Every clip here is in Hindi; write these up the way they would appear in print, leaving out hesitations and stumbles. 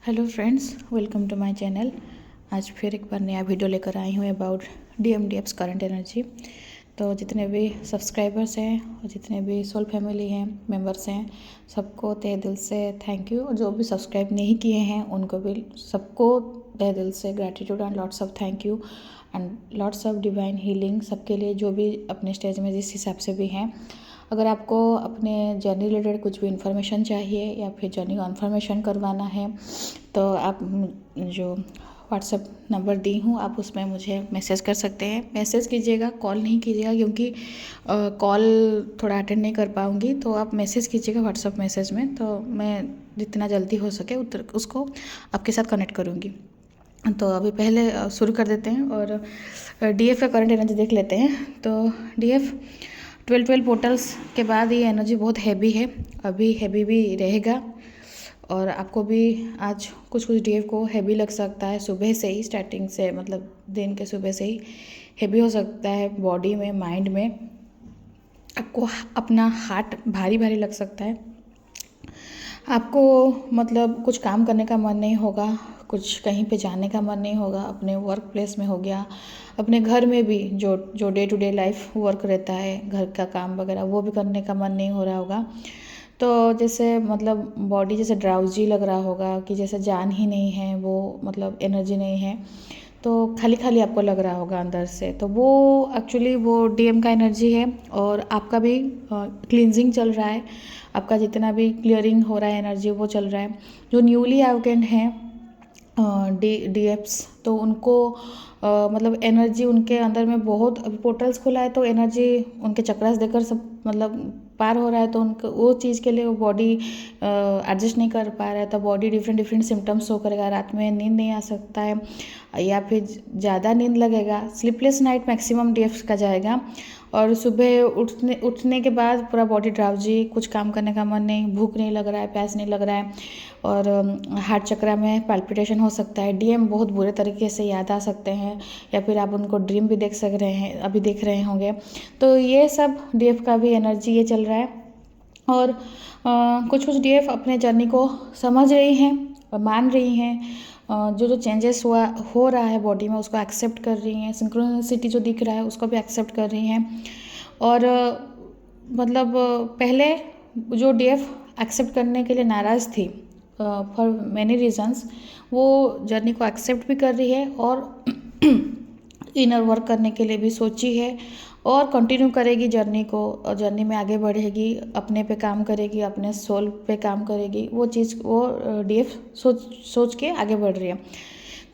Hello friends, welcome to my channel. आज फिर एक बार नया वीडियो लेकर आई हूँ अबाउट DMDF's करंट एनर्जी। तो जितने भी सब्सक्राइबर्स हैं और जितने भी सोल फैमिली हैं, मेंबर्स हैं, सबको तहे दिल से थैंक यू। और जो भी सब्सक्राइब नहीं किए हैं उनको भी सबको तहे दिल से gratitude and lots of thank you and lots of divine healing सबके लिए, जो भी अपने स्टेज में जिस हिसाब से भी हैं। अगर आपको अपने जर्नी रिलेटेड कुछ भी इन्फॉर्मेशन चाहिए या फिर जर्नी कन्फर्मेशन करवाना है तो आप जो व्हाट्सएप नंबर दी हूँ आप उसमें मुझे मैसेज कर सकते हैं। मैसेज कीजिएगा, कॉल नहीं कीजिएगा, क्योंकि कॉल थोड़ा अटेंड नहीं कर पाऊँगी। तो आप मैसेज कीजिएगा व्हाट्सएप मैसेज में, तो मैं जितना जल्दी हो सके उसको आपके साथ कनेक्ट करूँगी। तो अभी पहले शुरू कर देते हैं और DF का करंट एनर्जी देख लेते हैं। तो DF 12 पोर्टल्स के बाद ये एनर्जी बहुत हैवी है, अभी हैवी भी रहेगा। और आपको भी आज कुछ DF को हैवी लग सकता है, सुबह से ही स्टार्टिंग से, मतलब दिन के सुबह से ही हैवी हो सकता है बॉडी में, माइंड में। आपको अपना हार्ट भारी भारी लग सकता है। आपको मतलब कुछ काम करने का मन नहीं होगा, कुछ कहीं पे जाने का मन नहीं होगा। अपने वर्क प्लेस में हो गया, अपने घर में भी जो day to day life work रहता है, घर का काम वगैरह, वो भी करने का मन नहीं हो रहा होगा। तो जैसे मतलब बॉडी जैसे ड्राउजी लग रहा होगा कि जैसे जान ही नहीं है, वो मतलब एनर्जी नहीं है, तो खाली खाली आपको लग रहा होगा अंदर से। तो वो एक्चुअली वो DM का एनर्जी है। और आपका भी क्लींजिंग चल रहा है, आपका जितना भी क्लियरिंग हो रहा है एनर्जी वो चल रहा है। जो न्यूली अवेकेंड हैं DFs, तो उनको मतलब एनर्जी उनके अंदर में बहुत, अभी पोर्टल्स खुला है तो एनर्जी उनके चक्रास देकर सब मतलब पार हो रहा है। तो उनको वो चीज़ के लिए वो बॉडी एडजस्ट नहीं कर पा रहा है। तो बॉडी डिफरेंट सिम्टम्स शो करेगा। रात में नींद नहीं आ सकता है या फिर ज़्यादा नींद लगेगा। स्लीपलेस नाइट मैक्सिमम DFs का जाएगा। और सुबह उठने के बाद पूरा बॉडी ड्राउजी, कुछ काम करने का मन नहीं, भूख नहीं लग रहा है, प्यास नहीं लग रहा है। और हार्ट चक्रा में पैल्पिटेशन हो सकता है। DM बहुत बुरे तरीके से याद आ सकते हैं, या फिर आप उनको ड्रीम भी देख सक रहे हैं, अभी देख रहे होंगे। तो ये सब DF का भी एनर्जी ये चल रहा है। और कुछ DF अपने जर्नी को समझ रही हैं और मान रही हैं। जो चेंजेस हो रहा है बॉडी में उसको एक्सेप्ट कर रही हैं। सिंक्रोनिसिटी जो दिख रहा है उसको भी एक्सेप्ट कर रही हैं। और मतलब पहले जो DF एक्सेप्ट करने के लिए नाराज़ थी फॉर मैनी रीजंस, वो जर्नी को एक्सेप्ट भी कर रही है और इनर वर्क करने के लिए भी सोची है और कंटिन्यू करेगी जर्नी को। और जर्नी में आगे बढ़ेगी, अपने पे काम करेगी, अपने सोल पे काम करेगी। वो चीज़ वो DF सोच के आगे बढ़ रही है।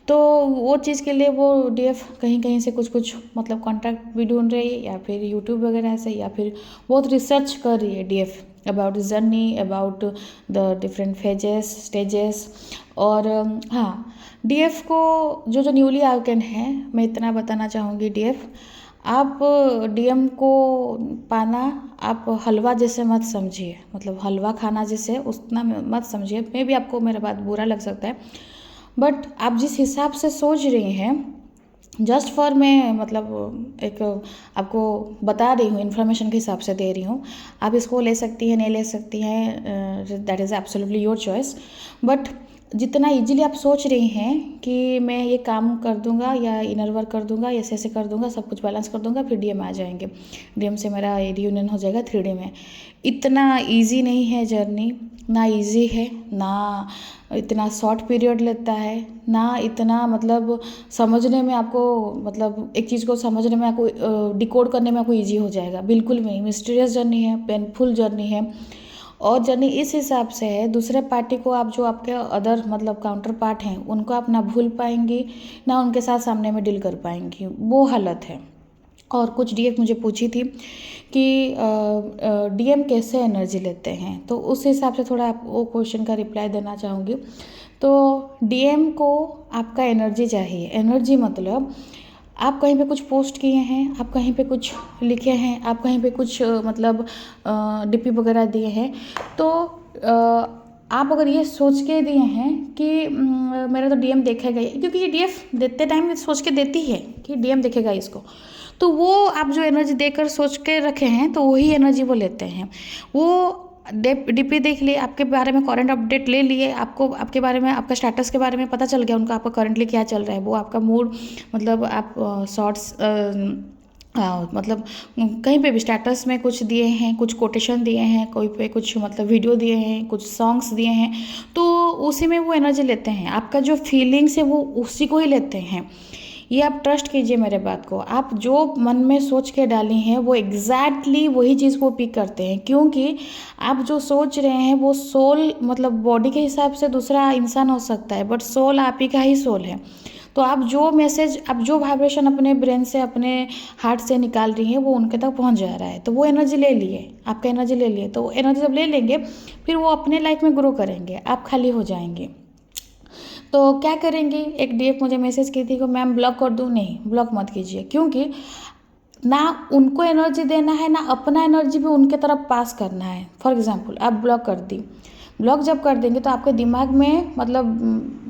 तो वो चीज़ के लिए वो DF कहीं कहीं से कुछ मतलब कॉन्टैक्ट भी ढूंढ रही है, या फिर यूट्यूब वगैरह से, या फिर बहुत रिसर्च कर रही है DF about journey, about the different phases, stages. और हाँ, DF को जो न्यूली अवेकेंड है, मैं इतना बताना चाहूँगी DF, आप DM को पाना आप हलवा जैसे मत समझिए, मतलब हलवा खाना जैसे उतना मत समझिए। मे भी आपको मेरा बात बुरा लग सकता है, बट आप जिस हिसाब से सोच रही हैं, जस्ट फॉर मैं मतलब एक आपको बता रही हूँ, इन्फॉर्मेशन के हिसाब से दे रही हूँ। आप इसको ले सकती हैं, नहीं ले सकती हैं, that is absolutely your choice. But जितना इजीली आप सोच रही हैं कि मैं ये काम कर दूंगा या इनर वर्क कर दूंगा, ऐसे ऐसे कर दूंगा, सब कुछ बैलेंस कर दूंगा, फिर DM आ जाएंगे, DM से मेरा रियूनियन हो जाएगा 3D में। इतना इजी नहीं है जर्नी, ना इजी है, ना इतना शॉर्ट पीरियड लेता है, ना इतना मतलब समझने में आपको, मतलब एक चीज़ को समझने में आपको डिकोड करने में आपको ईजी हो जाएगा। बिल्कुल नहीं, मिस्टीरियस जर्नी है, पेनफुल जर्नी है। और जर्नी इस हिसाब से है, दूसरे पार्टी को आप, जो आपके अदर मतलब काउंटर पार्ट हैं, उनको आप ना भूल पाएंगी, ना उनके साथ सामने में डील कर पाएंगी, वो हालत है। और कुछ DF मुझे पूछी थी कि DM कैसे एनर्जी लेते हैं, तो उस हिसाब से थोड़ा आप वो क्वेश्चन का रिप्लाई देना चाहूँगी। तो DM को आपका एनर्जी चाहिए। एनर्जी मतलब आप कहीं पे कुछ पोस्ट किए हैं, आप कहीं पे कुछ लिखे हैं, आप कहीं पे कुछ मतलब DP वगैरह दिए हैं, तो आप अगर ये सोच के दिए हैं कि मेरा तो DM देखेगा ही, क्योंकि ये DF देते टाइम सोच के देती है कि DM देखेगा इसको, तो वो आप जो एनर्जी देकर सोच के रखे हैं तो वही एनर्जी वो लेते हैं। वो डीपी देख लिए, आपके बारे में करंट अपडेट ले लिए, आपको आपके बारे में, आपका स्टेटस के बारे में पता चल गया उनको, आपका करंटली क्या चल रहा है, वो आपका मूड, मतलब आप शॉर्ट्स मतलब कहीं पे भी स्टेटस में कुछ दिए हैं, कुछ कोटेशन दिए हैं, कोई पे कुछ मतलब वीडियो दिए हैं, कुछ सॉन्ग्स दिए हैं, तो उसी में वो एनर्जी लेते हैं। आपका जो फीलिंग्स है वो उसी को ही लेते हैं। ये आप ट्रस्ट कीजिए मेरे बात को, आप जो मन में सोच के डाली हैं वो एग्जैक्टली वही चीज़ को पिक करते हैं, क्योंकि आप जो सोच रहे हैं वो सोल, मतलब बॉडी के हिसाब से दूसरा इंसान हो सकता है, बट सोल आप ही का ही सोल है। तो आप जो मैसेज, आप जो वाइब्रेशन अपने ब्रेन से, अपने हार्ट से निकाल रही हैं, वो उनके तक पहुंच जा रहा है। तो वो एनर्जी ले लिए, आपका एनर्जी ले लिए, तो एनर्जी जब ले लेंगे फिर वो अपने लाइफ में ग्रो करेंगे, आप खाली हो जाएंगे। तो क्या करेंगे, एक डीएफ मुझे मैसेज की थी कि मैम ब्लॉक कर दूँ, नहीं ब्लॉक मत कीजिए, क्योंकि ना उनको एनर्जी देना है, ना अपना एनर्जी भी उनके तरफ पास करना है। फॉर एग्जांपल आप ब्लॉक कर दी, ब्लॉक जब कर देंगे तो आपके दिमाग में, मतलब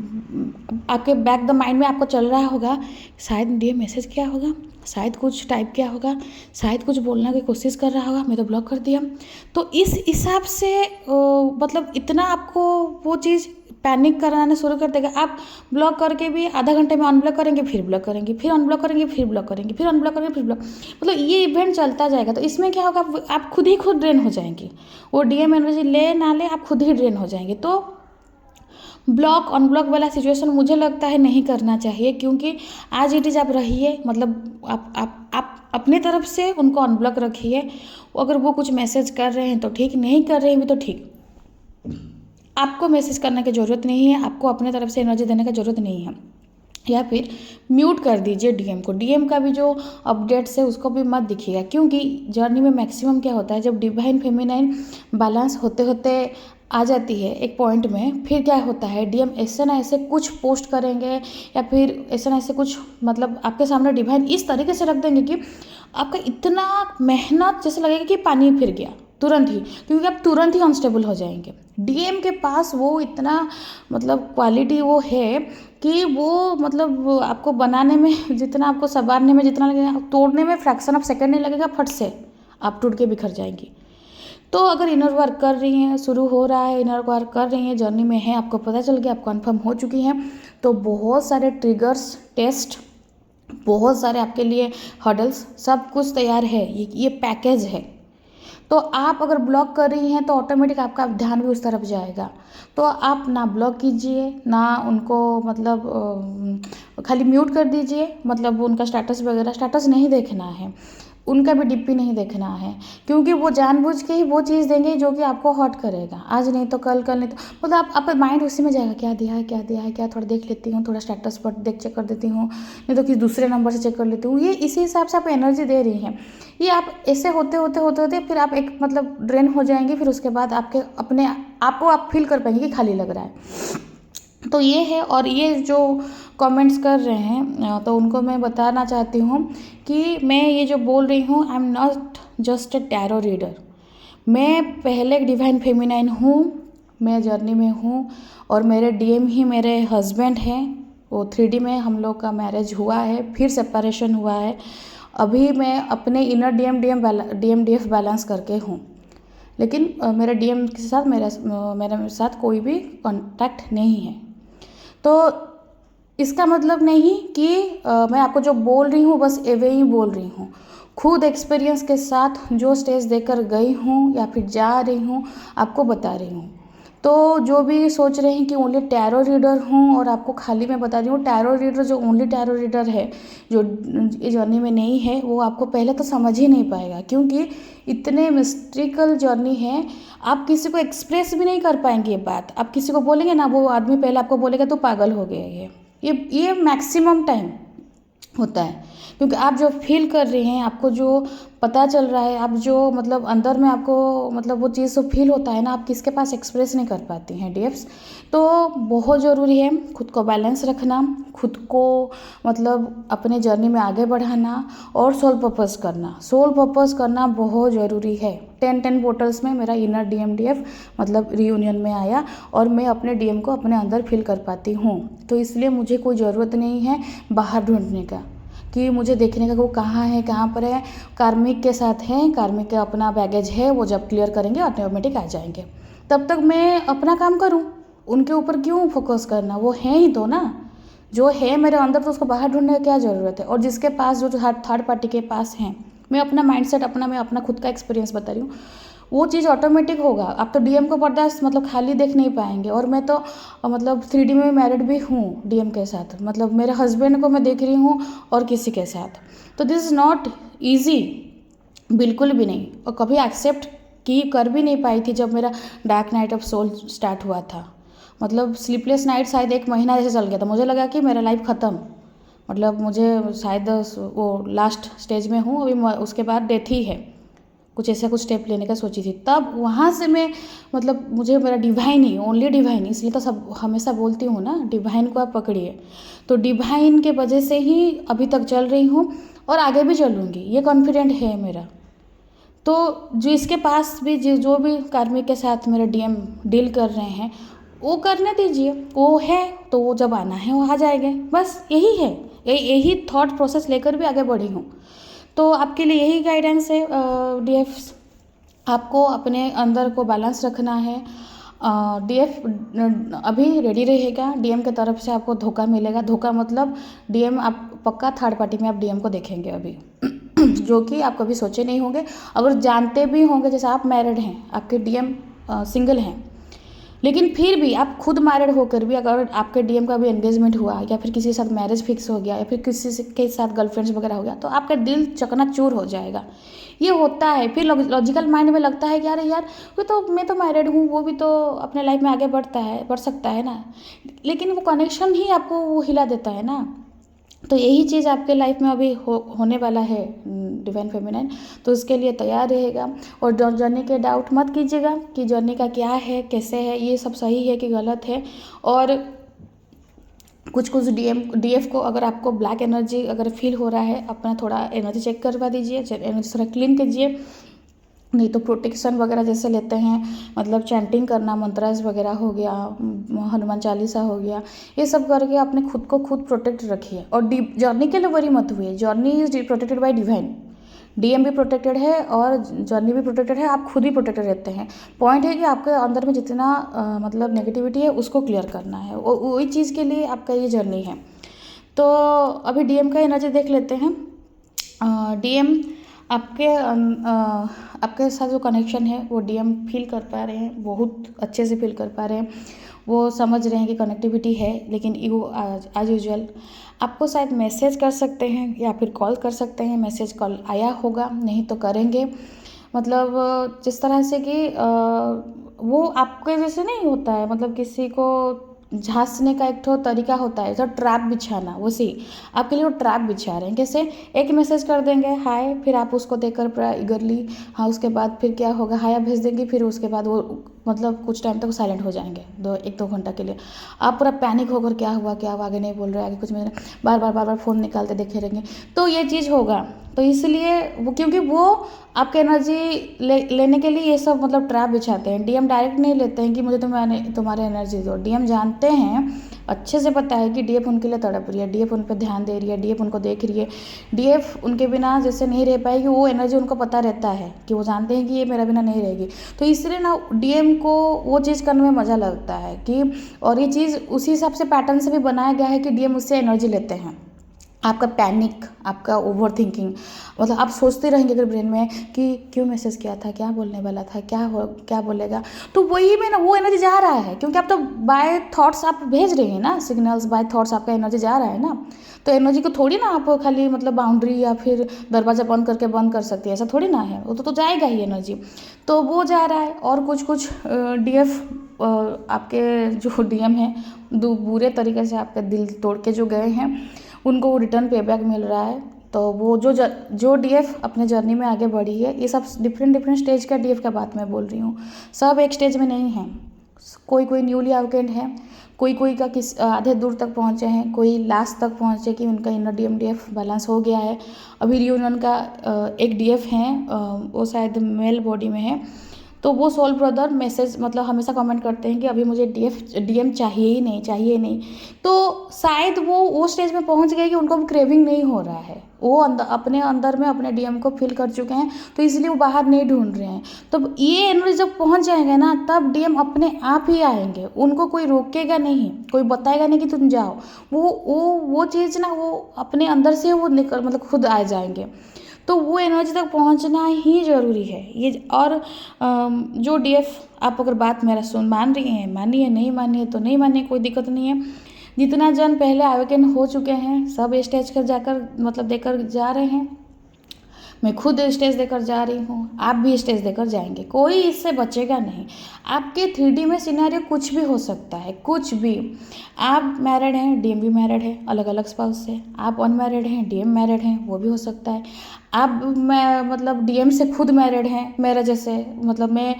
आपके बैक द माइंड में आपको चल रहा होगा, शायद ये मैसेज किया होगा, शायद कुछ टाइप किया होगा, शायद कुछ बोलने की कोशिश कर रहा होगा, मैं तो ब्लॉक कर दिया। तो इस हिसाब से मतलब इतना आपको वो चीज़ पैनिक कराना शुरू कर देगा। आप ब्लॉक करके भी आधा घंटे में अनब्लॉक करेंगे, फिर ब्लॉक करेंगे, फिर अनब्लॉक करेंगे, फिर ब्लॉक करेंगे, फिर अनब्लॉक करेंगे, फिर ब्लॉक, मतलब ये इवेंट चलता जाएगा। तो इसमें क्या होगा, आप खुद ही खुद ड्रेन हो जाएंगे, वो डीएम एनर्जी ले ना ले, आप खुद ही ड्रेन हो जाएंगे। तो ब्लॉक अनब्लॉक वाला सिचुएशन मुझे लगता है नहीं करना चाहिए, क्योंकि आज इट इज़ आप रहिए, मतलब आप अपनी तरफ से उनको अनब्लॉक रखिए। अगर वो कुछ मैसेज कर रहे हैं तो ठीक, नहीं कर रहे हैं भी तो ठीक, आपको मैसेज करने की ज़रूरत नहीं है, आपको अपने तरफ से एनर्जी देने की ज़रूरत नहीं है। या फिर म्यूट कर दीजिए डीएम को, डीएम का भी जो अपडेट्स है उसको भी मत दिखिएगा, क्योंकि जर्नी में मैक्सिमम क्या होता है, जब डिवाइन फेमिनाइन बैलेंस होते होते आ जाती है एक पॉइंट में, फिर क्या होता है, डीएम ऐसे ना ऐसे कुछ पोस्ट करेंगे, या फिर ऐसे ना ऐसे कुछ, मतलब आपके सामने डिवाइन इस तरीके से रख देंगे कि आपका इतना मेहनत जैसे लगेगा कि पानी फिर गया तुरंत ही, क्योंकि आप तुरंत ही अनस्टेबल हो जाएंगे। डीएम के पास वो इतना मतलब क्वालिटी वो है कि वो मतलब आपको बनाने में जितना, आपको संवारने में जितना लगेगा, तोड़ने में फ्रैक्शन ऑफ सेकंड नहीं लगेगा, फट से आप टूट के बिखर जाएंगी। तो अगर इनर वर्क कर रही हैं, शुरू हो रहा है, इनर वर्क कर रही हैं, जर्नी में है, आपको पता चल गया, आप कन्फर्म हो चुकी हैं, तो बहुत सारे ट्रिगर्स, टेस्ट, बहुत सारे आपके लिए हर्डल्स, सब कुछ तैयार है, ये पैकेज है। तो आप अगर ब्लॉक कर रही हैं तो ऑटोमेटिक आपका ध्यान भी उस तरफ जाएगा। तो आप ना ब्लॉक कीजिए, ना उनको मतलब खाली म्यूट कर दीजिए, मतलब उनका स्टेटस वगैरह, स्टेटस नहीं देखना है, उनका भी डीपी नहीं देखना है, क्योंकि वो जानबूझ के ही वो चीज़ देंगे जो कि आपको हर्ट करेगा, आज नहीं तो कल, कल नहीं तो, मतलब आपका माइंड उसी में जाएगा, क्या दिया है, क्या दिया है, क्या, थोड़ा देख लेती हूँ, थोड़ा स्टेटस पर देख चेक कर देती हूँ, नहीं तो किसी दूसरे नंबर से चेक कर लेती हूँ। ये इसी हिसाब से आप एनर्जी दे रही हैं। ये आप ऐसे होते होते होते होते फिर आप एक मतलब ड्रेन हो जाएंगे, फिर उसके बाद आपके अपने आपको आप फील कर पाएंगे कि खाली लग रहा है। तो ये है। और ये जो कमेंट्स कर रहे हैं तो उनको मैं बताना चाहती हूँ कि मैं ये जो बोल रही हूँ, I am not just a tarot reader, मैं पहले डिवाइन फेमिनाइन हूँ, मैं जर्नी में हूँ, और मेरे डीएम ही मेरे हस्बैंड हैं, वो 3D में हम लोग का मैरिज हुआ है, फिर सेपरेशन हुआ है। अभी मैं अपने इनर डीएम डीएफ बैलेंस करके हूँ, लेकिन मेरे डीएम के साथ मेरे साथ कोई भी कांटेक्ट नहीं है। तो इसका मतलब नहीं कि मैं आपको जो बोल रही हूँ बस एवे ही बोल रही हूँ, खुद एक्सपीरियंस के साथ जो स्टेज देकर गई हूँ या फिर जा रही हूँ आपको बता रही हूँ। तो जो भी सोच रहे हैं कि ओनली टैरो रीडर हूँ, और आपको खाली मैं बता रही हूँ, टैरो रीडर जो ओनली टैरो रीडर है, जो इस जर्नी में नहीं है, वो आपको पहले तो समझ ही नहीं पाएगा, क्योंकि इतने मिस्ट्रिकल जर्नी है, आप किसी को एक्सप्रेस भी नहीं कर पाएंगे ये बात। आप किसी को बोलेंगे ना, वो आदमी पहले आपको बोलेगा तो पागल हो गया ये मैक्सिमम टाइम होता है, क्योंकि आप जो फील कर रहे हैं, आपको जो पता चल रहा है, आप जो मतलब अंदर में आपको मतलब वो चीज़ तो फील होता है ना, आप किसके पास एक्सप्रेस नहीं कर पाती हैं डीएफ्स। तो बहुत ज़रूरी है खुद को बैलेंस रखना, खुद को मतलब अपने जर्नी में आगे बढ़ाना, और सोल पर्पस करना बहुत ज़रूरी है। 10 पोर्टल्स में मेरा इनर डीएम डीएफ मतलब रियूनियन में आया, और मैं अपने डीएम को अपने अंदर फील कर पाती हूँ। तो इसलिए मुझे कोई ज़रूरत नहीं है बाहर ढूंढने का, कि मुझे देखने का वो कहाँ है, कहाँ पर है, कार्मिक के साथ है, कार्मिक का अपना बैगेज है, वो जब क्लियर करेंगे ऑटोमेटिक आ जाएंगे। तब तक मैं अपना काम करूँ, उनके ऊपर क्यों फोकस करना, वो है ही तो ना, जो है मेरे अंदर तो उसको बाहर ढूंढने की क्या ज़रूरत है। और जिसके पास जो थर्ड पार्टी के पास हैं, मैं अपना माइंडसेट मैं अपना खुद का एक्सपीरियंस बता रही हूँ, वो चीज़ ऑटोमेटिक होगा। आप तो डीएम को बर्दाश्त खाली देख नहीं पाएंगे। और मैं तो 3D में मैरिड भी हूँ डीएम के साथ, मेरे हस्बैंड को मैं देख रही हूँ और किसी के साथ। तो दिस इज़ नॉट ईजी, बिल्कुल भी नहीं। और कभी एक्सेप्ट की कर भी नहीं पाई थी जब मेरा dark night of soul start हुआ था। स्लीपलेस नाइट शायद 1 महीना जैसे चल गया था, मुझे लगा कि मेरा लाइफ ख़त्म, मुझे शायद वो लास्ट स्टेज में हूँ, अभी उसके बाद डेथ ही है, कुछ स्टेप लेने का सोची थी। तब वहाँ से मैं मुझे मेरा डिवाइन ही, ओनली डिवाइन, इसलिए तो सब हमेशा बोलती हूँ ना, डिवाइन को आप पकड़िए। तो डिवाइन के वजह से ही अभी तक चल रही हूँ और आगे भी चलूँगी, ये कॉन्फिडेंट है मेरा। तो जो इसके पास भी जो भी कार्मिक के साथ मेरा डीएम डील कर रहे हैं, वो करने दीजिए, वो है तो वो जब आना है वो आ जाएंगे, बस यही है। यही थॉट प्रोसेस लेकर भी आगे बढ़ी हूँ। तो आपके लिए यही गाइडेंस है डीएफ, आपको अपने अंदर को बैलेंस रखना है। डीएफ अभी रेडी रहेगा, डीएम के तरफ से आपको धोखा मिलेगा। धोखा डीएम आप पक्का थर्ड पार्टी में आप डीएम को देखेंगे अभी जो कि आप कभी सोचे नहीं होंगे। अगर जानते भी होंगे, जैसे आप मैरिड हैं, आपके डीएम सिंगल हैं, लेकिन फिर भी आप खुद मैरिड होकर भी अगर आपके डीएम का भी एंगेजमेंट हुआ या फिर किसी के साथ मैरिज फिक्स हो गया या फिर किसी के साथ गर्लफ्रेंड्स वगैरह हो गया, तो आपका दिल चकनाचूर हो जाएगा। ये होता है। फिर लॉजिकल माइंड में लगता है कि अरे यार, वो तो मैं तो मैरिड हूँ, वो भी तो अपने लाइफ में आगे बढ़ सकता है ना। लेकिन वो कनेक्शन ही आपको वो हिला देता है ना। तो यही चीज़ आपके लाइफ में अभी होने वाला है डिवाइन फेमिनाइन। तो उसके लिए तैयार रहेगा। और जर्नी के डाउट मत कीजिएगा कि जर्नी का क्या है, कैसे है, ये सब सही है कि गलत है। और कुछ डीएफ को अगर आपको ब्लैक एनर्जी अगर फील हो रहा है, अपना थोड़ा एनर्जी चेक करवा दीजिए, एनर्जी थोड़ा क्लीन कीजिए। नहीं तो प्रोटेक्शन वगैरह जैसे लेते हैं, चैंटिंग करना, मंत्रास वगैरह हो गया, हनुमान चालीसा हो गया, ये सब करके अपने खुद को खुद प्रोटेक्ट रखिए। और जर्नी के लिए वरी मत हुए, journey is protected by divine. DM भी प्रोटेक्टेड है और जर्नी भी प्रोटेक्टेड है, आप खुद ही प्रोटेक्टेड रहते हैं। पॉइंट है कि आपके अंदर में जितना नेगेटिविटी है उसको क्लियर करना है, वही चीज़ के लिए आपका ये जर्नी है। तो अभी डीएम का एनर्जी देख लेते हैं। डीएम आपके साथ जो कनेक्शन है वो डीएम फील कर पा रहे हैं, बहुत अच्छे से फील कर पा रहे हैं। वो समझ रहे हैं कि कनेक्टिविटी है, लेकिन ईगो एज यूजुअल आपको शायद मैसेज कर सकते हैं या फिर कॉल कर सकते हैं। मैसेज कॉल आया होगा, नहीं तो करेंगे। जिस तरह से कि वो आपके जैसे नहीं होता है, किसी को झांसने का एक तरीका होता है, जो ट्रैप बिछाना, वैसे आपके लिए वो ट्रैप बिछा रहे हैं। कैसे? एक मैसेज कर देंगे हाय, फिर आप उसको देखकर पूरा इगरली हाँ, उसके बाद फिर क्या होगा, हाय आप भेज देंगे, फिर उसके बाद वो कुछ टाइम तक साइलेंट हो जाएंगे, 1-2 घंटा के लिए। आप पूरा पैनिक होकर क्या हुआ, आगे नहीं बोल रहे, आगे कुछ बार बार फ़ोन निकालते देखे रहेंगे, तो ये चीज़ होगा। तो इसलिए क्योंकि वो आपके एनर्जी लेने के लिए ये सब ट्रैप बिछाते हैं। डीएम डायरेक्ट नहीं लेते हैं कि मुझे तुम्हारे एनर्जी दो। डीएम जानते हैं, अच्छे से पता है कि डीएफ उनके लिए तड़प रही है, डीएफ उन पर ध्यान दे रही है, डीएफ उनको देख रही है। डीएफ उनके बिना जैसे नहीं रह पाएगी, वो एनर्जी उनको पता रहता है कि वो जानते हैं कि ये मेरा बिना नहीं रहेगी। तो इसलिए ना डीएम को वो चीज़ करने में मज़ा लगता है कि, और ये चीज़ उसी हिसाब से पैटर्न से भी बनाया गया है कि डीएम उससे एनर्जी लेते हैं। आपका पैनिक, आपका ओवर थिंकिंग, आप सोचते रहेंगे अगर ब्रेन में कि क्यों मैसेज किया था, क्या बोलने वाला था, क्या बोलेगा, तो वही में ना वो एनर्जी जा रहा है, क्योंकि आप तो बाय थॉट्स आप भेज रहे हैं ना, सिग्नल्स बाय थॉट्स आपका एनर्जी जा रहा है ना। तो एनर्जी को थोड़ी ना आप खाली बाउंड्री या फिर दरवाज़ा बंद करके बंद कर सकती है, ऐसा थोड़ी ना है। वो तो जाएगा ही एनर्जी, तो वो जा रहा है। और कुछ डीएफ आपके जो डीएम हैं, बुरे तरीके से आपका दिल तोड़ के जो गए हैं, उनको वो रिटर्न पेबैक मिल रहा है। तो वो जो डीएफ अपने जर्नी में आगे बढ़ी है, ये सब डिफरेंट स्टेज का डीएफ का बात मैं बोल रही हूँ, सब एक स्टेज में नहीं है। कोई न्यूली अवेकेंड है, कोई का आधे दूर तक पहुँचे हैं, कोई लास्ट तक पहुँचे कि उनका इनर डीएम डीएफ बैलेंस हो गया है। अभी रियूनियन का एक डीएफ है, वो शायद मेल बॉडी में है, तो वो सोल ब्रदर मैसेज मतलब हमेशा कमेंट करते हैं कि अभी मुझे डीएम चाहिए ही नहीं, चाहिए ही नहीं। तो शायद वो स्टेज में पहुंच गए कि उनको क्रेविंग नहीं हो रहा है, वो अपने अंदर में अपने डीएम को फील कर चुके हैं, तो इसलिए वो बाहर नहीं ढूंढ रहे हैं। तो ये एनर्जी जब पहुंच जाएंगे ना, तब डीएम अपने आप ही आएंगे, उनको कोई रोकेगा नहीं, कोई बताएगा नहीं कि तुम जाओ। वो चीज़ ना वो अपने अंदर से वो निकल मतलब खुद आ जाएंगे। तो वो एनर्जी तक पहुंचना ही ज़रूरी है ये। और जो डीएफ आप अगर बात मेरा मान रही हैं, मानिए, नहीं मानिए तो नहीं मानिए, कोई दिक्कत नहीं है। जितना जन पहले अवेकन हो चुके हैं सब स्टेज कर जाकर मतलब देकर जा रहे हैं, मैं खुद स्टेज देकर जा रही हूँ, आप भी स्टेज देकर जाएंगे, कोई इससे बचेगा नहीं। आपके 3D में सिनेरियो कुछ भी हो सकता है, कुछ भी। आप मैरिड हैं, डीएम भी मैरिड है, अलग अलग स्पाउस से। आप अनमैरिड हैं, डीएम मैरिड हैं, वो भी हो सकता है। आप मतलब डीएम से खुद मैरिड हैं, मेरा जैसे मतलब मैं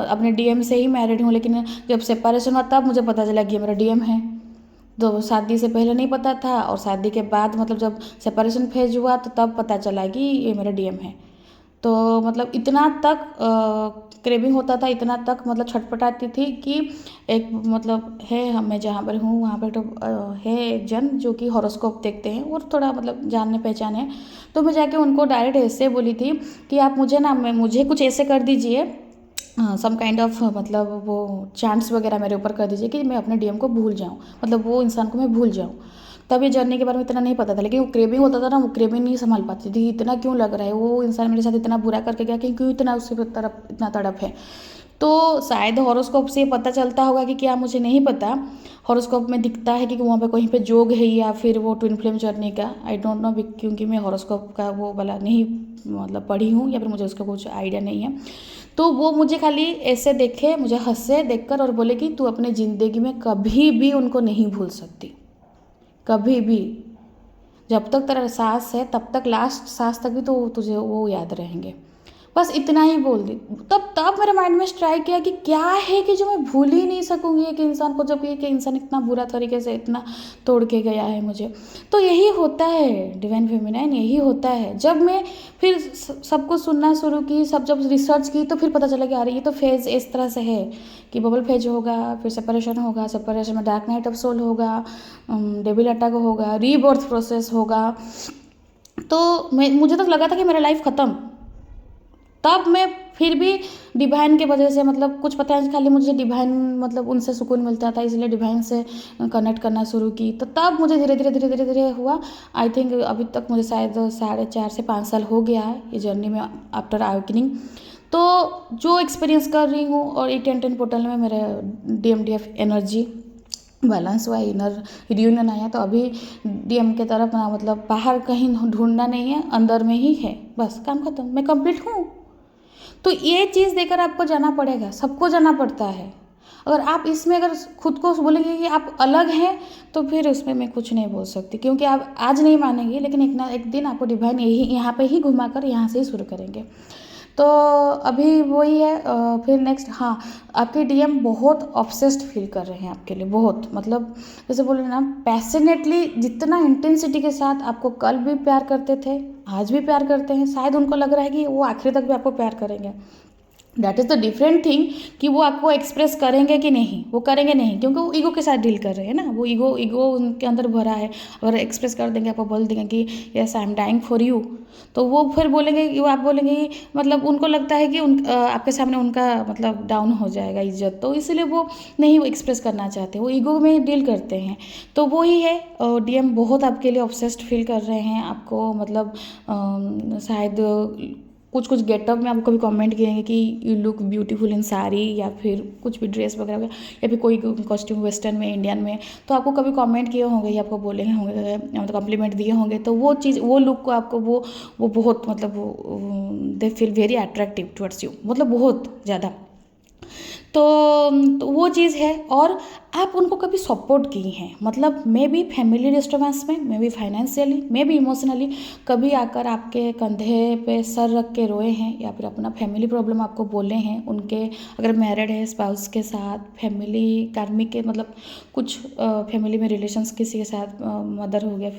अपने डीएम से ही मैरिड हूँ, लेकिन जब सेपरेशन हुआ तब मुझे पता चला कि ये मेरा डीएम है। तो शादी से पहले नहीं पता था, और शादी के बाद मतलब जब सेपरेशन फेज हुआ तो तब पता चला कि ये मेरा डीएम है। तो मतलब इतना तक क्रेविंग होता था, इतना तक मतलब छटपटाती थी कि एक मतलब है, मैं जहाँ पर हूँ वहाँ पर तो है एक जन जो कि हॉरोस्कोप देखते हैं और थोड़ा मतलब जानने पहचाने। तो मैं जाके उनको डायरेक्ट ऐसे बोली थी कि आप मुझे कुछ ऐसे कर दीजिए, सम काइंड ऑफ मतलब वो चांस वगैरह मेरे ऊपर कर दीजिए कि मैं अपने डीएम को भूल जाऊँ, मतलब वो इंसान को मैं भूल जाऊँ। तब ये जर्नी के बारे में इतना नहीं पता था, लेकिन वो क्रेविंग होता था ना, वो क्रेविंग नहीं संभाल पाती थी, इतना क्यों लग रहा है वो इंसान मेरे साथ इतना बुरा करके गया कि क्यों इतना उसके तरफ इतना तड़प है। तो शायद हॉरोस्कोप से पता चलता होगा कि क्या, मुझे नहीं पता। हॉरोस्कोप में दिखता है कि वहाँ पे कहीं पे जोग है या फिर वो ट्विन फ्लेम जर्नी का, आई डोंट नो, क्योंकि मैं हॉरोस्कोप का वो वाला नहीं मतलब पढ़ी हूँ या फिर मुझे उसका कुछ आइडिया नहीं है। तो वो मुझे खाली ऐसे देखे, मुझे हंसे देखकर और बोले कि तू अपने ज़िंदगी में कभी भी उनको नहीं भूल सकती, कभी भी। जब तक तेरा सांस है तब तक, लास्ट सांस तक भी तो तुझे वो याद रहेंगे। बस इतना ही बोल दी। तब मेरे माइंड में स्ट्राइक किया कि क्या है कि जो मैं भूल ही नहीं सकूंगी एक इंसान को, जब कि इंसान इतना बुरा तरीके से इतना तोड़ के गया है मुझे। तो यही होता है डिवाइन फेमिनाइन, यही होता है। जब मैं फिर सबको सुनना शुरू की, जब रिसर्च की, तो फिर पता चला कि अरे ये तो फेज इस तरह से है कि बबल फेज होगा, फिर सेपरेशन होगा, सेपरेशन में डार्क नाइट ऑफ सोल होगा, डेविल अटैक होगा, रीबर्थ प्रोसेस होगा। तो मुझे तो लगा था कि मेरा लाइफ ख़त्म। तब मैं फिर भी डिवाइन के वजह से मतलब कुछ पता है, खाली मुझे डिवाइन मतलब उनसे सुकून मिलता था, इसलिए डिवाइन से कनेक्ट करना शुरू की। तो तब मुझे धीरे धीरे धीरे धीरे धीरे हुआ। आई थिंक अभी तक मुझे शायद 4.5 से 5 साल हो गया है ये जर्नी में आफ्टर अवेकनिंग। तो जो एक्सपीरियंस कर रही हूँ, और ई 1010 पोर्टल में मेरा DMDF एनर्जी बैलेंस हुआ, इनर रियूनियन आया। तो अभी डीएम के तरफ ना मतलब बाहर कहीं ढूंढना नहीं है, अंदर में ही है, बस काम खत्म, मैं कंप्लीट हूँ। तो ये चीज़ देकर आपको जाना पड़ेगा, सबको जाना पड़ता है। अगर आप इसमें अगर खुद को बोलेंगे कि आप अलग हैं, तो फिर उसमें मैं कुछ नहीं बोल सकती, क्योंकि आप आज नहीं मानेंगे, लेकिन एक ना एक दिन आपको डिवाइन यही यहाँ पे ही घुमाकर यहाँ से ही शुरू करेंगे। तो अभी वही है। फिर नेक्स्ट, हाँ, आपके डीएम बहुत ऑब्सेस्ड फील कर रहे हैं आपके लिए, बहुत मतलब जैसे बोले ना पैशनेटली, जितना इंटेंसिटी के साथ आपको कल भी प्यार करते थे, आज भी प्यार करते हैं, शायद उनको लग रहा है कि वो आखिर तक भी आपको प्यार करेंगे। That is the different thing कि वो आपको एक्सप्रेस करेंगे कि नहीं, वो करेंगे नहीं, क्योंकि वो ईगो के साथ डील कर रहे हैं ना, वो ईगो उनके अंदर भरा है। अगर एक्सप्रेस कर देंगे, आपको बोल देंगे कि yes I am dying for you, तो वो फिर बोलेंगे कि आप बोलेंगे कि मतलब उनको लगता है कि आपके सामने उनका मतलब डाउन हो जाएगा इज्जत, तो इसीलिए वो नहीं वो एक्सप्रेस करना चाहते, वो ईगो में डील करते हैं। तो वही है, डीएम बहुत आपके लिए ऑब्सेस्ड फील कर रहे हैं आपको, मतलब शायद कुछ गेटअप में आपको कभी कमेंट किएंगे कि you look beautiful in sari, या फिर कुछ भी ड्रेस वगैरह, या फिर कोई कॉस्ट्यूम वेस्टर्न में, इंडियन में, तो आपको कभी कमेंट किए होंगे या आपको बोले होंगे, मतलब कम्प्लीमेंट दिए होंगे। तो वो चीज़, वो लुक को आपको वो बहुत मतलब they feel very attractive towards you, मतलब बहुत ज़्यादा। तो वो चीज़ है। और आप उनको कभी सपोर्ट की हैं, मतलब मे बी फैमिली डिस्टर्बेंस में, may be financially, may be emotionally, कभी आकर आपके कंधे पे सर रख के रोए हैं, या फिर अपना फैमिली प्रॉब्लम आपको बोले हैं उनके, अगर मैरिड है स्पाउस के साथ, फैमिली कार्मिक के मतलब कुछ फैमिली में रिलेशंस किसी के साथ, मदर हो गया,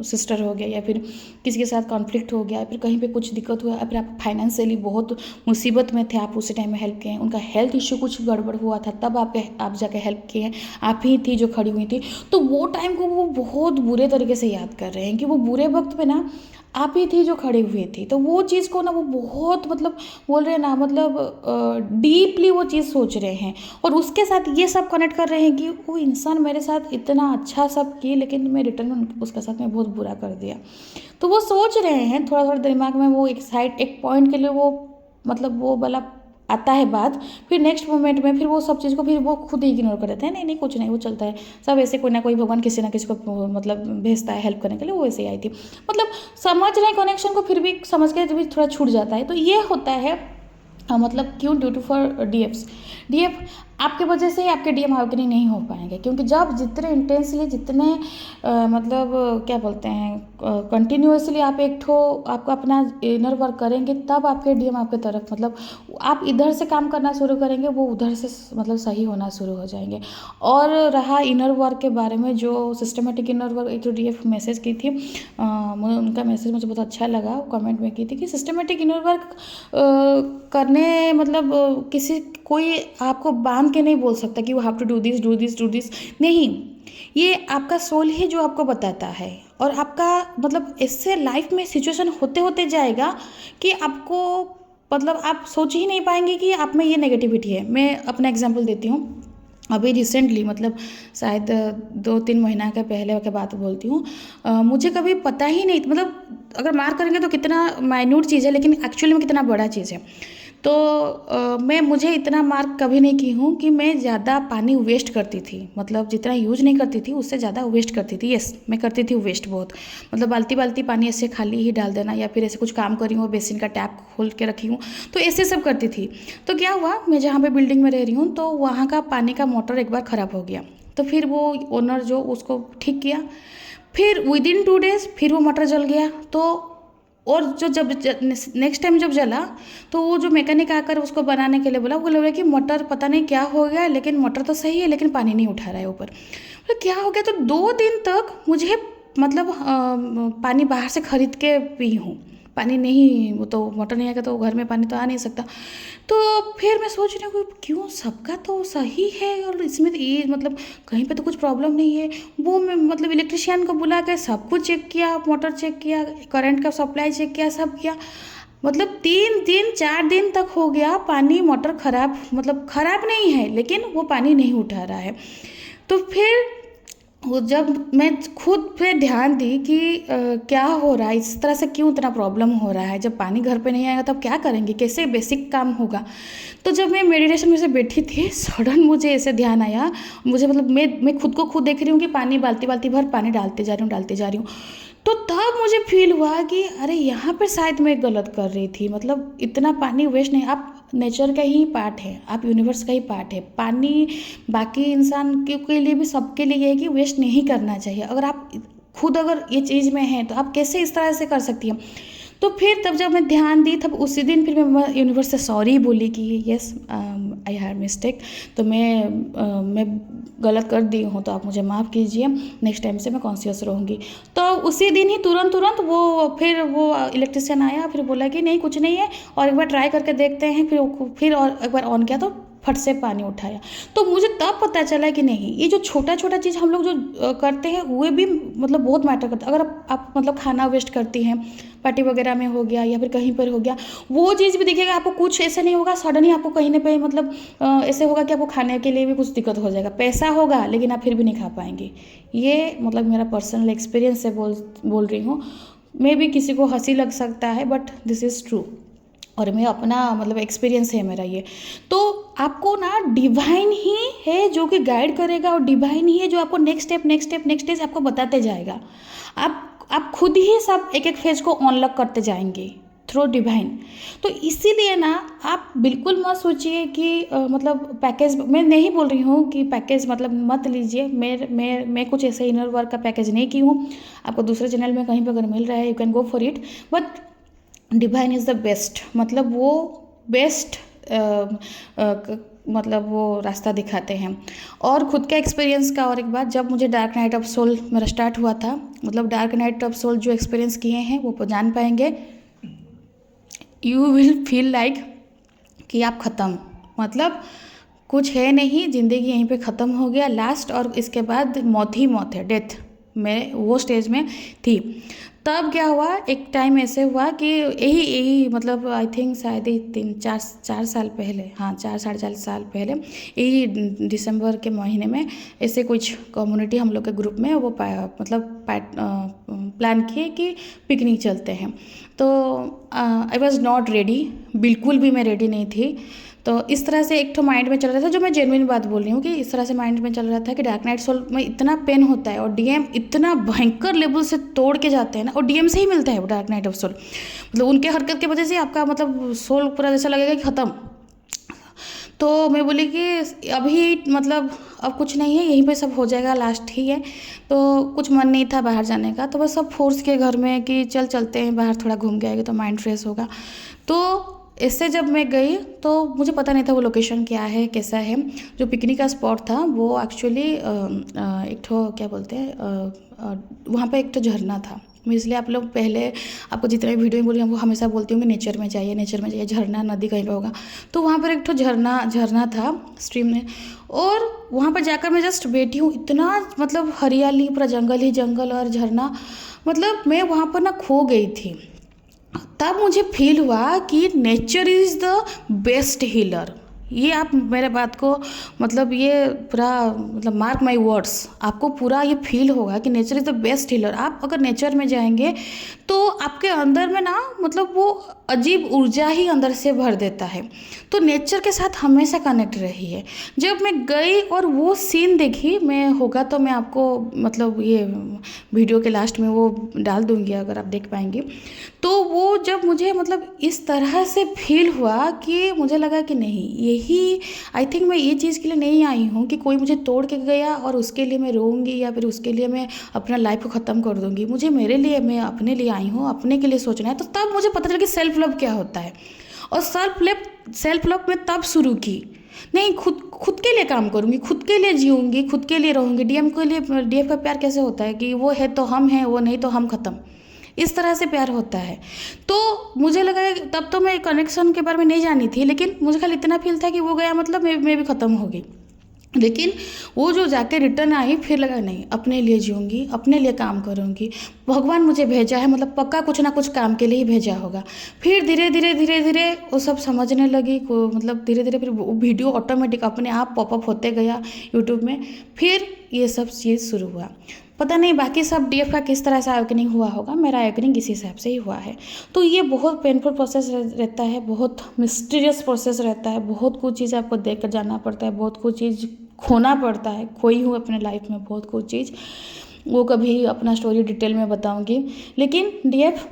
सिस्टर हो गया, या फिर किसी के साथ कॉन्फ्लिक्ट हो गया, या फिर कहीं पे कुछ दिक्कत हुआ, या फिर आप फाइनेंशियली बहुत मुसीबत में थे, आप उसी टाइम में हेल्प किए हैं, उनका हेल्थ इश्यू कुछ गड़बड़ हुआ था, तब आप जाके हेल्प किए हैं, आप ही थी जो खड़ी हुई थी, तो वो टाइम को वो बहुत बुरे तरीके से याद कर रहे हैं कि वो बुरे वक्त पे ना आप ही थी जो खड़ी हुई थी। तो वो चीज़ को ना वो बहुत मतलब बोल रहे हैं ना, मतलब डीपली वो चीज़ सोच रहे हैं, और उसके साथ ये सब कनेक्ट कर रहे हैं कि वो इंसान मेरे साथ इतना अच्छा सब किए, लेकिन मैं रिटर्न में उसके साथ में बहुत बुरा कर दिया। तो वो सोच रहे हैं थोड़ा थोड़ा दिमाग में, वो एक साइड एक पॉइंट के लिए वो मतलब वो वाला आता है बात, फिर नेक्स्ट मोमेंट में फिर वो सब चीज़ को फिर वो खुद ही इग्नोर कर देते हैं, नहीं नहीं कुछ नहीं, वो चलता है, सब ऐसे कोई ना कोई भगवान किसी ना किसी को मतलब भेजता है हेल्प करने के लिए, वो ऐसे ही आई थी, मतलब समझ रहे हैं कनेक्शन को, फिर भी समझ के भी थोड़ा छूट जाता है। तो ये होता है मतलब क्यों, ड्यू टू फॉर डीएफ आपके वजह से ही आपके डीएम आउटरी नहीं हो पाएंगे, क्योंकि जब जितने इंटेंसली, जितने मतलब क्या बोलते हैं कंटिन्यूसली आप आपको अपना इनर वर्क करेंगे, तब आपके डीएम आपके तरफ मतलब आप इधर से काम करना शुरू करेंगे, वो उधर से मतलब सही होना शुरू हो जाएंगे। और रहा इनर वर्क के बारे में, जो सिस्टमेटिक इनर वर्क, एक तो डीएफ मैसेज की थी, उनका मैसेज मुझे बहुत अच्छा लगा, कमेंट में की थी कि सिस्टमेटिक इनर वर्क करने मतलब किसी कोई आपको बांध के नहीं बोल सकता कि you have to do this do this do this, नहीं, ये आपका सोल ही जो आपको बताता है। और आपका मतलब इससे लाइफ में सिचुएशन होते होते जाएगा कि आपको मतलब आप सोच ही नहीं पाएंगे कि आप में ये नेगेटिविटी है। मैं अपना एग्जांपल देती हूँ, अभी रिसेंटली मतलब शायद 2-3 महीना के पहले की बात बोलती हूँ, मुझे कभी पता ही नहीं, मतलब अगर मार्क करेंगे तो कितना माइन्यूट चीज़ है, लेकिन एक्चुअली में कितना बड़ा चीज़ है। तो मुझे इतना मार्क कभी नहीं की हूँ कि मैं ज़्यादा पानी वेस्ट करती थी, मतलब जितना यूज नहीं करती थी उससे ज़्यादा वेस्ट करती थी। यस, मैं करती थी वेस्ट बहुत, मतलब बाल्टी बाल्टी पानी ऐसे खाली ही डाल देना, या फिर ऐसे कुछ काम करी हूँ बेसिन का टैप खोल के रखी हूँ, तो ऐसे सब करती थी। तो क्या हुआ, मैं जहाँ पे बिल्डिंग में रह रही हूँ, तो वहाँ का पानी का मोटर एक बार ख़राब हो गया, तो फिर वो ओनर जो उसको ठीक किया, फिर विदिन 2 डेज़ फिर वो मोटर जल गया। तो और जो जब नेक्स्ट टाइम जब जला, तो वो जो मैकेनिक आकर उसको बनाने के लिए बोला, वो बोला कि मोटर पता नहीं क्या हो गया, लेकिन मोटर तो सही है लेकिन पानी नहीं उठा रहा है ऊपर। तो क्या हो गया, तो 2 दिन तक मुझे मतलब पानी बाहर से खरीद के पी हूँ, पानी नहीं, वो तो मोटर नहीं आएगा तो घर में पानी तो आ नहीं सकता। तो फिर मैं सोच रही हूँ क्यों, सबका तो सही है और इसमें तो ये मतलब कहीं पे तो कुछ प्रॉब्लम नहीं है। वो मैं मतलब इलेक्ट्रिशियन को बुला के सब कुछ चेक किया, मोटर चेक किया, करंट का सप्लाई चेक किया, सब किया, मतलब 3 दिन 4 दिन तक हो गया, पानी मोटर ख़राब, मतलब ख़राब नहीं है लेकिन वो पानी नहीं उठा रहा है। तो फिर वो जब मैं खुद पे ध्यान दी कि क्या हो रहा है, इस तरह से क्यों इतना प्रॉब्लम हो रहा है, जब पानी घर पे नहीं आएगा तब क्या करेंगे, कैसे बेसिक काम होगा। तो जब मैं मेडिटेशन में से बैठी थी, सडन मुझे ऐसे ध्यान आया, मुझे मतलब मैं खुद को खुद देख रही हूँ कि पानी बाल्टी बाल्टी भर पानी डालते जा रही हूँ। तो तब मुझे फील हुआ कि अरे यहाँ पर शायद मैं गलत कर रही थी, मतलब इतना पानी वेस्ट नहीं, आप नेचर का ही पार्ट है, आप यूनिवर्स का ही पार्ट है। पानी बाकी इंसान के लिए भी, सबके लिए है कि वेस्ट नहीं करना चाहिए। अगर आप खुद अगर ये चीज़ में हैं तो आप कैसे इस तरह से कर सकती हैं। तो फिर तब जब मैं ध्यान दी, तब उसी दिन फिर मैं यूनिवर्स से सॉरी बोली कि यस आई हैड मिस्टेक, तो मैं गलत कर दी हूँ, तो आप मुझे माफ़ कीजिए, नेक्स्ट टाइम से मैं कॉन्शियस रहूँगी। तो उसी दिन ही तुरंत वो इलेक्ट्रिशियन आया, फिर बोला कि नहीं कुछ नहीं है, और एक बार ट्राई करके देखते हैं। फिर और एक बार ऑन किया तो फट से पानी उठाया। तो मुझे तब पता चला कि नहीं, ये जो छोटा छोटा चीज़ हम लोग जो करते हैं वो भी मतलब बहुत मैटर करता है। अगर आप मतलब खाना वेस्ट करती हैं, पार्टी वगैरह में हो गया या फिर कहीं पर हो गया, वो चीज़ भी देखिएगा, आपको कुछ ऐसे नहीं होगा सडन ही आपको कहीं ना कहीं मतलब ऐसे होगा कि आपको खाने के लिए भी कुछ दिक्कत हो जाएगा, पैसा होगा लेकिन आप फिर भी नहीं खा पाएंगे। ये मतलब मेरा पर्सनल एक्सपीरियंस से बोल रही हूँ। मे भी किसी को हंसी लग सकता है, बट दिस इज़ ट्रू, और मैं अपना मतलब एक्सपीरियंस है मेरा ये। तो आपको ना डिवाइन ही है जो कि गाइड करेगा, और डिवाइन ही है जो आपको नेक्स्ट स्टेप आपको बताते जाएगा। आप खुद ही सब एक एक फेज को अनलॉक करते जाएंगे। Through divine. तो इसीलिए ना आप बिल्कुल मत सोचिए कि मतलब पैकेज, मैं नहीं बोल रही हूँ कि पैकेज मतलब मत लीजिए। मैं कुछ ऐसे इनर वर्क का पैकेज नहीं की हूँ। आपको दूसरे चैनल में कहीं पर अगर मिल रहा है, you can go for it, but divine is the best. मतलब वो बेस्ट मतलब वो रास्ता दिखाते हैं। और ख़ुद का एक्सपीरियंस का और एक बात, जब मुझे डार्क नाइट ऑफ सोल मेरा स्टार्ट हुआ था, मतलब डार्क नाइट ऑफ सोल जो एक्सपीरियंस किए हैं वो जान पाएंगे। यू विल फील लाइक कि आप ख़त्म, मतलब कुछ है नहीं, ज़िंदगी यहीं पे ख़त्म हो गया लास्ट, और इसके बाद मौत ही मौत है, डेथ। मैं वो स्टेज में थी। तब क्या हुआ, एक टाइम ऐसे हुआ कि यही मतलब आई थिंक शायद ही 3-4 साल पहले, हाँ 4-4.5 साल पहले, यही दिसंबर के महीने में ऐसे कुछ कम्युनिटी हम लोग के ग्रुप में वो प्लान किए कि पिकनिक चलते हैं। तो आई वॉज़ नॉट रेडी, बिल्कुल भी मैं रेडी नहीं थी। तो इस तरह से एक तो माइंड में चल रहा था, जो मैं जेन्युइन बात बोल रही हूँ कि इस तरह से माइंड में चल रहा था कि डार्क नाइट सोल में इतना पेन होता है और डीएम इतना भयंकर लेवल से तोड़ के जाते हैं ना, और डीएम से ही मिलता है वो डार्क नाइट ऑफ सोल। मतलब उनके हरकत की वजह से आपका मतलब सोल पूरा जैसा लगेगा कि ख़त्म। तो मैं बोली कि अभी मतलब अब कुछ नहीं है, यहीं पे सब हो जाएगा लास्ट ही है। तो कुछ मन नहीं था बाहर जाने का, तो बस सब फोर्स के घर में कि चलते हैं बाहर, थोड़ा घूम के आएंगे तो माइंड फ्रेश होगा। तो इससे जब मैं गई तो मुझे पता नहीं था वो लोकेशन क्या है, कैसा है। जो पिकनिक का स्पॉट था वो एक्चुअली एक ठो क्या बोलते हैं, वहाँ पे एक तो झरना था। मैं इसलिए आप लोग पहले आपको जितने भी वीडियो में बोली, वो हमेशा बोलती हूँ कि नेचर में जाइए, नेचर में जाइए, झरना नदी कहीं पे होगा। तो वहाँ पर एक ठो झरना था स्ट्रीम में, और वहाँ पर जाकर मैं जस्ट बैठी हूँ, इतना मतलब हरियाली, पूरा जंगल ही जंगल और झरना, मतलब मैं वहाँ पर ना खो गई थी। तब मुझे फील हुआ कि nature is the best healer. ये आप मेरे बात को मतलब ये पूरा मतलब मार्क माई वर्ड्स, आपको पूरा ये फील होगा कि nature is the best healer. आप अगर नेचर में जाएंगे तो आपके अंदर में ना मतलब वो अजीब ऊर्जा ही अंदर से भर देता है। तो नेचर के साथ हमेशा कनेक्ट रहिए। जब मैं गई और वो सीन देखी, मैं होगा तो मैं आपको मतलब ये वीडियो के लास्ट में वो डाल दूँगी अगर आप देख पाएंगे। तो वो जब मुझे मतलब इस तरह से फील हुआ कि मुझे लगा कि नहीं, यही आई थिंक मैं ये चीज़ के लिए नहीं आई हूँ कि कोई मुझे तोड़ के गया और उसके लिए मैं रोऊंगी या फिर उसके लिए मैं अपना लाइफ को ख़त्म कर दूंगी। मुझे मेरे लिए, मैं अपने लिए आई हूँ, अपने के लिए सोचना है। तो तब मुझे पता चला कि सेल्फ लव क्या होता है। और सेल्फ लव मैं तब शुरू की, नहीं खुद के लिए काम करूँगी, खुद के लिए जीऊँगी, खुद के लिए रहूँगी। डीएम का प्यार कैसे होता है कि वो है तो हम हैं, वो नहीं तो हम ख़त्म, इस तरह से प्यार होता है। तो मुझे लगा, तब तो मैं कनेक्शन के बारे में नहीं जानी थी, लेकिन मुझे खाली इतना फील था कि वो गया मतलब मैं भी ख़त्म हो गई। लेकिन वो जो जाके रिटर्न आई, फिर लगा नहीं, अपने लिए जीऊँगी, अपने लिए काम करूँगी, भगवान मुझे भेजा है, मतलब पक्का कुछ ना कुछ काम के लिए ही भेजा होगा। फिर धीरे धीरे वो सब समझने लगी को, मतलब धीरे धीरे फिर वो वीडियो ऑटोमेटिक अपने आप पॉपअप होते गया यूट्यूब में। फिर ये सब चीज़ शुरू हुआ। पता नहीं बाकी सब डीएफ का किस तरह से अवेकनिंग हुआ होगा, मेरा अवेकनिंग इसी हिसाब से ही हुआ है। तो ये बहुत पेनफुल प्रोसेस रहता है, बहुत मिस्टीरियस प्रोसेस रहता है, बहुत कुछ चीज़ आपको देख कर जाना पड़ता है, बहुत कुछ चीज़ खोना पड़ता है। खोई हूँ अपने लाइफ में बहुत कुछ चीज़, वो कभी अपना स्टोरी डिटेल में बताऊँगी। लेकिन डीएफ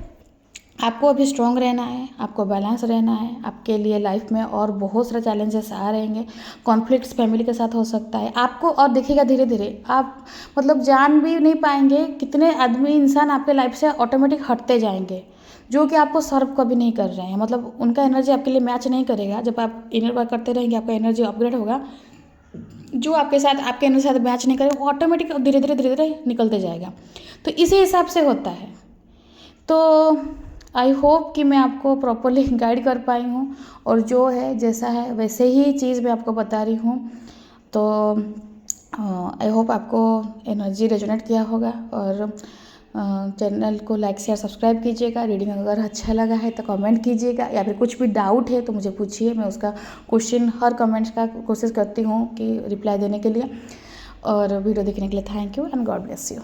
आपको अभी स्ट्रॉन्ग रहना है, आपको बैलेंस रहना है। आपके लिए लाइफ में और बहुत सारे चैलेंजेस आ रहेंगे, कॉन्फ्लिक्ट्स फैमिली के साथ हो सकता है आपको, और देखिएगा धीरे धीरे आप मतलब जान भी नहीं पाएंगे कितने आदमी इंसान आपके लाइफ से ऑटोमेटिक हटते जाएंगे, जो कि आपको सर्व कभी नहीं कर रहे हैं। मतलब उनका एनर्जी आपके लिए मैच नहीं करेगा। जब आप इनर वर्क करते रहेंगे, आपका एनर्जी अपग्रेड होगा। जो आपके साथ आपके एनर्जी साथ मैच नहीं करेगा, वो ऑटोमेटिक धीरे धीरे निकलते जाएगा। तो इसी हिसाब से होता है। तो आई होप कि मैं आपको प्रॉपरली गाइड कर पाई हूँ, और जो है जैसा है वैसे ही चीज़ मैं आपको बता रही हूँ। तो आई होप आपको एनर्जी रेजोनेट किया होगा, और चैनल को लाइक शेयर सब्सक्राइब कीजिएगा। रीडिंग अगर अच्छा लगा है तो कमेंट कीजिएगा, या फिर कुछ भी डाउट है तो मुझे पूछिए, मैं उसका क्वेश्चन हर कमेंट्स का कोशिश करती हूँ कि रिप्लाई देने के लिए। और वीडियो देखने के लिए thank you and God bless you.